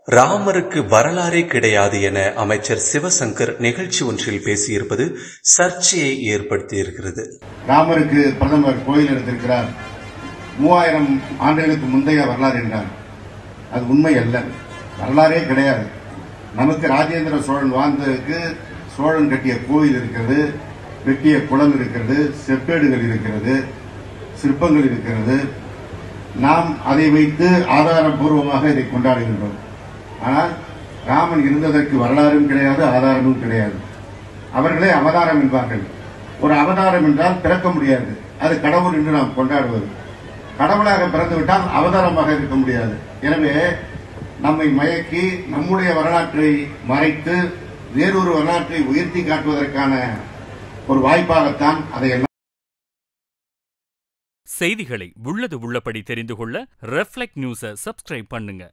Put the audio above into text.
ராமருக்கு வரலாறே கிடையாது என அமைச்சர் சிவசங்கர் நிகழ்ச்சி ஒன்றில் பேசியிருப்பது சர்ச்சையை ஏற்படுத்தியிருக்கிறது. ராமருக்கு பிரதமர் கோயில் எடுத்திருக்கிறார், 3000 ஆண்டுகளுக்கு முந்தைய வரலாறு என்றார். அது உண்மை அல்ல, வரலாறே கிடையாது. நமக்கு ராஜேந்திர சோழன் வாழ்ந்ததுக்கு சோழன் கட்டிய கோயில் இருக்கிறது, வெட்டிய குளம் இருக்கிறது, செப்பேடுகள் இருக்கிறது, சிற்பங்கள் இருக்கிறது. நாம் அதை வைத்து ஆதாரபூர்வமாக இதை கொண்டாடுகின்றோம். ஆனால் ராமன் இருந்ததற்கு வரலாறும் கிடையாது, ஆதாரமும் கிடையாது. அவர்களே அவதாரம் என்பார்கள். ஒரு அவதாரம் என்றால் பிறக்க முடியாது, அது கடவுள் என்று நாம் கொண்டாடுவது. கடவுளாக பிறந்துவிட்டால் அவதாரமாக இருக்க முடியாது. எனவே நம்மை மயக்கி நம்முடைய வரலாற்றை மறைத்து வேறொரு வரலாற்றை உயர்த்தி காட்டுவதற்கான ஒரு வாய்ப்பாகத்தான் அதையெல்லாம். செய்திகளை உள்ளது உள்ளபடி தெரிந்து கொள்ள ரெஃப்ளெக்ட் நியூஸை சப்ஸ்கிரைப் பண்ணுங்க.